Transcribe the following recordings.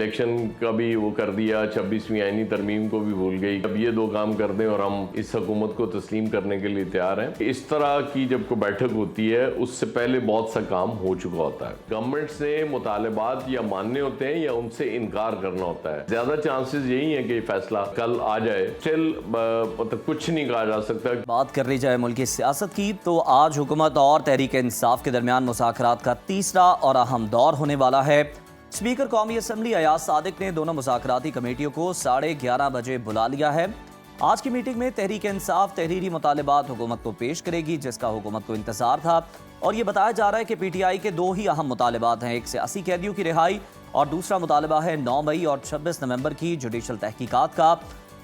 Election का भी वो कर दिया, 26वीं आईनी तरमीम को भी भूल गई। अब ये दो काम कर दें और हम इस हुकूमत को तस्लीम करने के लिए तैयार हैं। इस तरह की जब कोई बैठक होती है उससे पहले बहुत सा काम हो चुका होता है। गवर्नमेंट से मुतालबात या मानने होते हैं या उनसे इनकार करना होता है। ज्यादा चांसेस यही है कि फैसला कल आ जाए। स्टिल कुछ नहीं कहा जा सकता। बात कर ली जाए मुल्क की सियासत की तो आज हुकूमत और तहरीक इंसाफ के दरमियान मुज़ाकरात का तीसरा और अहम दौर होने वाला है। स्पीकर कौमी असम्बली अयाज सादिक ने दोनों मुज़ाकराती कमेटियों को 11:30 बजे बुला लिया है। आज की मीटिंग में तहरीक इंसाफ तहरीरी मुतालबात हुकूमत को पेश करेगी, जिसका हुकूमत को इंतजार था। और ये बताया जा रहा है कि PTI के दो ही अहम मुतालबात हैं, एक सियासी कैदियों की रिहाई और दूसरा मुतालबा है 9 मई और 26 नवंबर की जुडिशल तहकीकात का।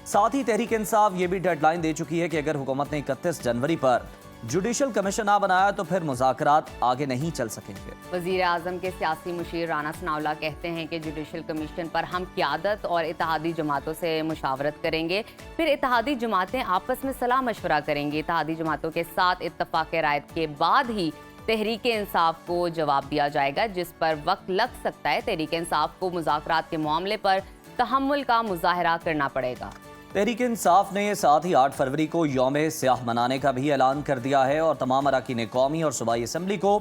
साथ ही तहरीक इंसाफ ये भी डेडलाइन दे चुकी है कि अगर हुकूमत ने 31 जनवरी पर जुडिशल कमीशन ना बनाया तो फिर मुज़ाकरात आगे नहीं चल सकेंगे। वज़ीर आज़म के सियासी मुशीर राना सनाउल्लाह कहते हैं कि जुडिशल कमीशन पर हम क़यादत और इत्तेहादी जमातों से मुशावरत करेंगे, फिर इत्तेहादी जमातें आपस में सलाह मशवरा करेंगी। इत्तेहादी जमातों के साथ इत्तफाक़ रायत के बाद ही तहरीक इंसाफ को जवाब दिया जाएगा, जिस पर वक्त लग सकता है। तहरीक इंसाफ को मुज़ाकरात के मामले पर तहम्मुल का मुज़ाहरा करना पड़ेगा। तहरीक इंसाफ ने साथ ही 8 फरवरी को यौम स्याह मनाने का भी ऐलान कर दिया है और तमाम अरकान कौमी और सूबाई असम्बली को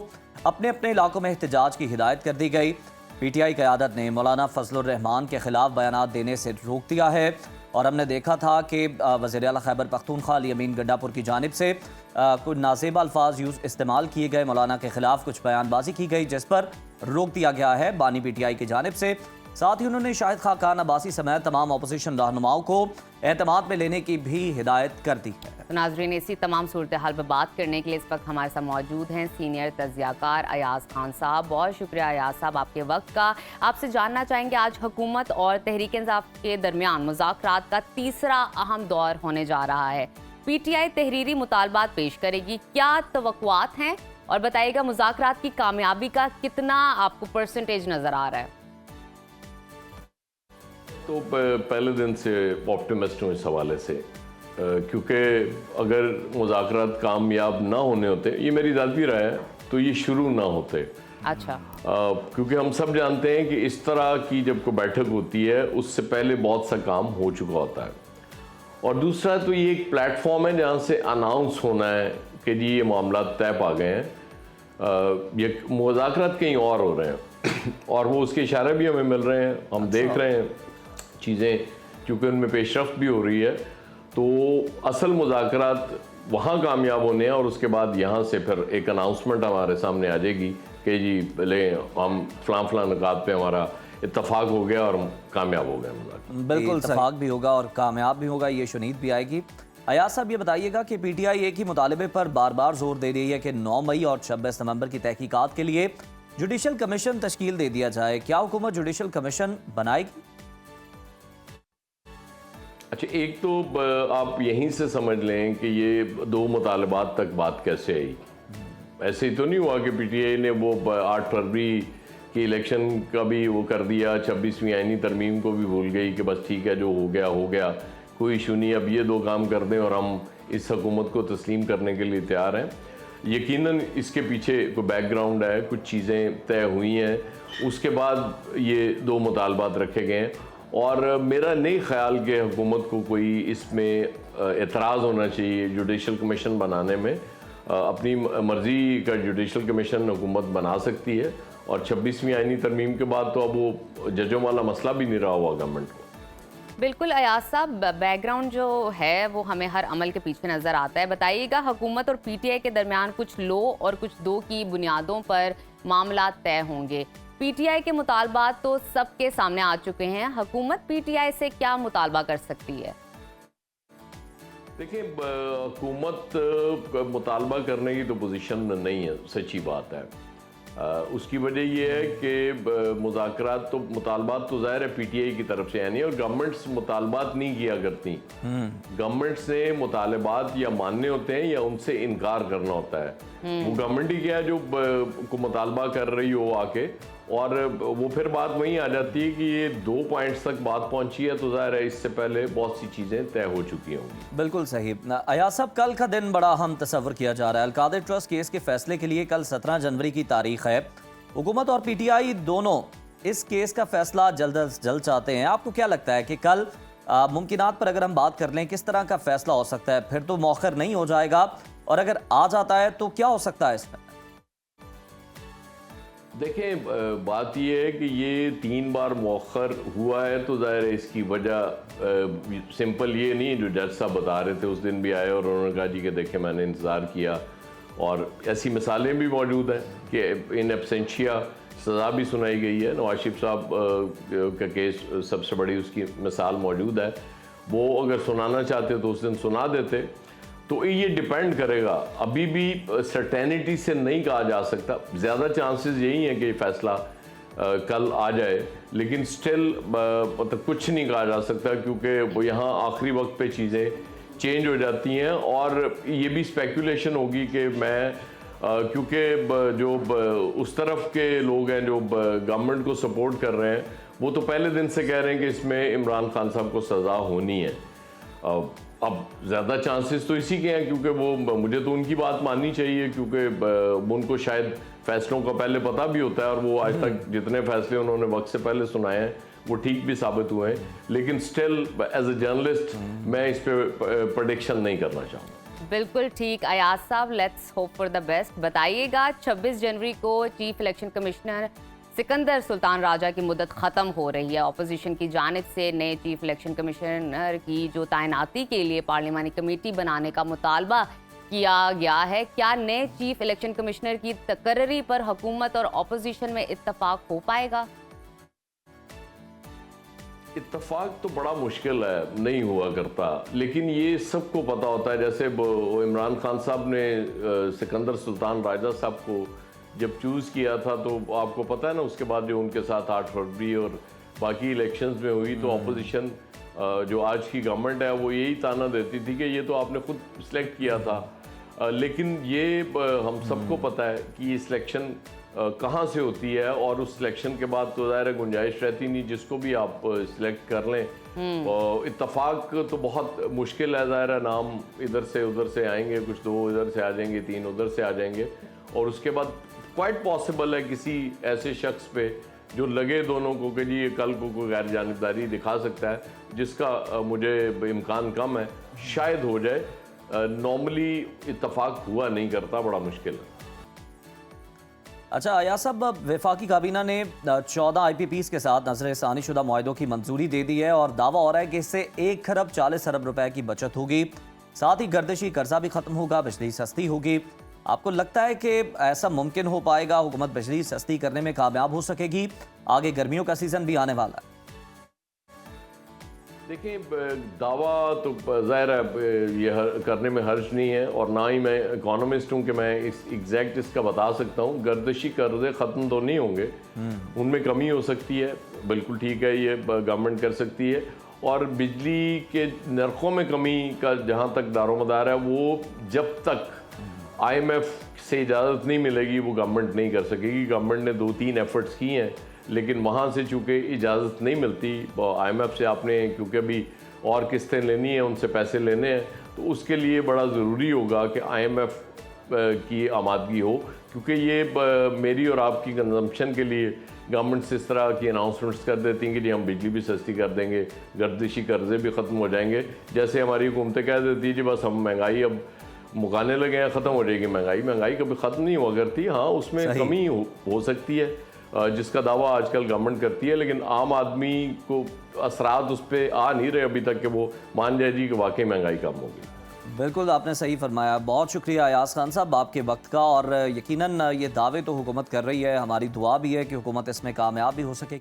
अपने अपने इलाकों में एहतजाज की हिदायत कर दी गई। PTI क़यादत ने मौलाना फजलुर रहमान के खिलाफ बयानात देने से रोक दिया है और हमने देखा था कि वज़ीर आला खैबर पख्तूनख्वा अली अमीन गंडापुर की जानिब से कुछ नाज़ेब अल्फाज इस्तेमाल किए गए, मौलाना के खिलाफ कुछ बयानबाजी की गई, जिस पर रोक दिया गया है बानी PTI की जानिब से। साथ ही उन्होंने शाहिद खाकान अब्बासी समेत तमाम अपोजिशन रहनुमाओं को एतमाद में लेने की भी हिदायत कर दी है। तो नाज़रीन, इसी तमाम सूरत हाल पर बात करने के लिए इस वक्त हमारे साथ मौजूद हैं सीनियर तज्ज़ियाकार अयाज खान साहब। बहुत शुक्रिया अयाज साहब आपके वक्त का। आपसे जानना चाहेंगे, आज हुकूमत और तहरीक इंसाफ के दरमियान मुज़ाकरात का तीसरा अहम दौर होने जा रहा है। PTI तहरीरी मुतालबात पेश करेगी, क्या तवक्कुआत हैं? और बताइएगा मुज़ाकरात की कामयाबी का कितना आपको परसेंटेज नज़र आ रहा है? तो पहले दिन से ऑप्टिमिस्ट हूँ इस हवाले से, क्योंकि अगर मुज़ाकरात कामयाब ना होने होते, ये मेरी ज़ाती राय है, तो ये शुरू ना होते। अच्छा। क्योंकि हम सब जानते हैं कि इस तरह की जब कोई बैठक होती है उससे पहले बहुत सा काम हो चुका होता है। और दूसरा, तो ये एक प्लेटफॉर्म है जहाँ से अनाउंस होना है कि जी ये मामला तय पा गए हैं। ये मुज़ाकरात कहीं और हो रहे हैं और वो उसके इशारे भी हमें मिल रहे हैं, हम देख रहे हैं चीज़ें, क्योंकि उनमें पेशरफ्त भी हो रही है। तो असल मुज़ाकरात वहाँ कामयाब होने हैं और उसके बाद यहाँ से फिर एक अनाउंसमेंट हमारे सामने आ जाएगी कि जी ले हम फ़लाँ निकात पे हमारा इत्तफाक हो गया और हम कामयाब हो गए। बिल्कुल, इत्तफाक भी होगा और कामयाब भी होगा, ये शुनीद भी आएगी। अयाज साहब, ये बताइएगा कि PTI एक ही मुतालबे पर बार बार जोर दे रही है कि 9 मई और 26 नवंबर की तहकीकात के लिए जुडिशल कमीशन तश्कील दे दिया जाए। क्या हुकूमत जुडिशल कमीशन बनाएगी? अच्छा, एक तो आप यहीं से समझ लें कि ये दो मुतालबात तक बात कैसे आई। ऐसे ही तो नहीं हुआ कि PTI ने वो 8 फरवरी की इलेक्शन का भी वो कर दिया, 26वीं आईनी तरमीम को भी भूल गई कि बस ठीक है जो हो गया, कोई इशू नहीं, अब ये दो काम कर दें और हम इस हुकूमत को तस्लीम करने के लिए तैयार हैं। यकीनन इसके पीछे कोई बैकग्राउंड है, कुछ चीज़ें तय हुई हैं, उसके बाद ये दो मुतालबात रखे गए हैं। और मेरा नहीं ख्याल कि हुकूमत को कोई इसमें एतराज़ होना चाहिए जुडिशल कमीशन बनाने में। अपनी मर्ज़ी का जुडिशल कमीशन हुकूमत बना सकती है और 26वीं आईनी तरमीम के बाद तो अब वो जजों वाला मसला भी नहीं रहा हुआ गवर्नमेंट को। बिल्कुल अयाज साहब, बैकग्राउंड जो है वो हमें हर अमल के पीछे नज़र आता है। बताइएगा, हुकूमत और PTI के दरमियान कुछ लो और कुछ दो की बुनियादों पर मामला तय होंगे। PTI के मुतालबात तो सबके सामने आ चुके हैं, हुकूमत PTI से क्या मुतालबा कर सकती है? देखिए, हुकूमत मुतालबा करने की तो पोजीशन में नहीं है, सच्ची बात है। उसकी वजह यह है कि मुज़ाकरात तो मुतालबात तो ज़ाहिर है PTI की तरफ से है नहीं, और गवर्नमेंट्स मुतालबात नहीं किया करती। गवर्नमेंट्स ने मुतालबात या मानने होते हैं या उनसे इनकार करना होता है। वो गवर्नमेंट ही क्या है जो को मुतालबा कर रही हो आके, और वो फिर बात वहीं आ जाती है कि ये 2 पॉइंट्स तक बात पहुंची है, तो ज़ाहिर है इससे पहले बहुत सी चीज़ें तय हो चुकी होंगी। बिल्कुल सही। अयाज साहब, कल का दिन बड़ा अहम तस्वर किया जा रहा है। अल कादिर ट्रस्ट केस के फैसले के लिए कल 17 जनवरी की तारीख है। हुकूमत और PTI दोनों इस केस का फैसला जल्द अज जल्द चाहते हैं। आपको क्या लगता है कि कल मुमकिनात पर अगर हम बात कर लें, किस तरह का फैसला हो सकता है? फिर तो मौखर नहीं हो जाएगा, और अगर आ जाता है तो क्या हो सकता है इसमें? देखें, बात यह है कि ये 3 बार मौखर हुआ है, तो ज़ाहिर है इसकी वजह सिंपल ये नहीं, जो जज साहब बता रहे थे उस दिन भी आए और उन्होंने कहा जी कि देखें मैंने इंतज़ार किया, और ऐसी मिसालें भी मौजूद हैं कि इन एब्सेंशिया सज़ा भी सुनाई गई है। नवाज शरीफ साहब का केस सबसे बड़ी उसकी मिसाल मौजूद है। वो अगर सुनाना चाहते तो उस दिन सुना देते। तो ये डिपेंड करेगा, अभी भी सर्टेनिटी से नहीं कहा जा सकता। ज़्यादा चांसेस यही हैं कि फैसला कल आ जाए, लेकिन स्टिल मतलब कुछ नहीं कहा जा सकता, क्योंकि यहाँ आखिरी वक्त पे चीज़ें चेंज हो जाती हैं। और ये भी स्पेकुलेशन होगी कि मैं क्योंकि जो उस तरफ के लोग हैं जो गवर्नमेंट को सपोर्ट कर रहे हैं, वो तो पहले दिन से कह रहे हैं कि इसमें इमरान खान साहब को सज़ा होनी है। अब ज़्यादा चांसेस तो इसी के हैं, क्योंकि वो मुझे तो उनकी बात माननी चाहिए, क्योंकि उनको शायद फैसलों का पहले पता भी होता है, और वो आज तक जितने फैसले उन्होंने वक्त से पहले सुनाए हैं वो ठीक भी साबित हुए हैं। लेकिन स्टिल एज ए जर्नलिस्ट मैं इस पर प्रेडिक्शन नहीं करना चाहूँगा। बिल्कुल ठीक अयाज साहब, let's hope for the best. बताइएगा 26 जनवरी को chief election commissioner Sikandar Sultan Raja की मुद्दत ख़त्म हो रही है। अपोजिशन की जानिब से नए चीफ इलेक्शन कमिश्नर की जो तैनाती के लिए पार्लिमानी कमेटी बनाने का मुतालबा किया गया है, क्या नए चीफ इलेक्शन कमिश्नर की तकर्री पर हुकूमत और अपोजिशन में इत्तफाक हो पाएगा? इत्तफाक तो बड़ा मुश्किल है, नहीं हुआ करता, लेकिन ये सबको पता होता है। जैसे इमरान खान साहब ने सिकंदर सुल्तान राजा साहब को जब चूज़ किया था, तो आपको पता है ना, उसके बाद जो उनके साथ 8 फरवरी और बाकी इलेक्शंस में हुई, तो अपोजिशन जो आज की गवर्नमेंट है वो यही ताना देती थी कि ये तो आपने खुद सिलेक्ट किया था। लेकिन ये हम सबको पता है कि ये सिलेक्शन कहाँ से होती है, और उस सिलेक्शन के बाद तो ज़ाहिर गुंजाइश रहती नहीं, जिसको भी आप सिलेक्ट कर लें। और इत्तफाक तो बहुत मुश्किल है, ज़ाहिर है नाम इधर से उधर से आएंगे, कुछ 2 इधर से आ जाएंगे, 3 उधर से आ जाएंगे, और उसके बाद क्वाइट पॉसिबल है किसी ऐसे शख्स पे जो लगे दोनों को कि जी ये कल को कोई गैर जानिबदारी दिखा सकता है, जिसका मुझे इम्कान कम है, शायद हो जाए। नॉर्मली इत्तफाक हुआ नहीं करता, बड़ा मुश्किल है। अच्छा अयाज साहब, वफाकी काबीना ने 14 IPPs के साथ नजर सानी शुदा मुआहदों की मंजूरी दे दी है, और दावा हो रहा है कि इससे 1 खरब 40 अरब रुपए की बचत होगी। साथ ही गर्दिशी कर्जा भी खत्म होगा, बिजली सस्ती होगी। आपको लगता है कि ऐसा मुमकिन हो पाएगा? हुकूमत बिजली सस्ती करने में कामयाब हो सकेगी? आगे गर्मियों का सीजन भी आने वाला है। देखिए, दावा तो ज़ाहिर है ये करने में हर्ज नहीं है, और ना ही मैं इकोनॉमिस्ट हूँ कि मैं इस एग्जैक्ट इसका बता सकता हूँ। गर्दिशी कर्जे ख़त्म तो नहीं होंगे, उनमें कमी हो सकती है, बिल्कुल ठीक है, ये गवर्नमेंट कर सकती है। और बिजली के नरखों में कमी का जहाँ तक दारोमदार है, वो जब तक IMF से इजाज़त नहीं मिलेगी वो गवर्नमेंट नहीं कर सकेगी। गवर्नमेंट ने 2-3 एफर्ट्स की हैं, लेकिन वहाँ से चूँकि इजाज़त नहीं मिलती, IMF से आपने क्योंकि अभी और किस्तें लेनी है, उनसे पैसे लेने हैं, तो उसके लिए बड़ा ज़रूरी होगा कि IMF की आमादगी हो, क्योंकि ये मेरी और आपकी कंजम्पशन के लिए गवर्नमेंट से इस तरह की अनाउंसमेंट्स कर देती हैं कि जी हम बिजली भी सस्ती कर देंगे, गर्दिशी कर्जे भी ख़त्म हो जाएंगे। जैसे हमारी हुकूमतें कह देती है जी बस हम महंगाई अब मुकाने लगे हैं, ख़त्म हो जाएगी महंगाई कभी ख़त्म नहीं हुआ करती। हाँ, उसमें कमी हो सकती है, जिसका दावा आजकल गवर्नमेंट करती है, लेकिन आम आदमी को असरात उस पर आ नहीं रहे अभी तक कि वो मान जाए जी कि वाकई महंगाई कम होगी। बिल्कुल आपने सही फरमाया। बहुत शुक्रिया अयाज खान साहब आपके वक्त का, और यकीनन ये दावे तो हुकूमत कर रही है, हमारी दुआ भी है कि हुकूमत इसमें कामयाब भी हो सके।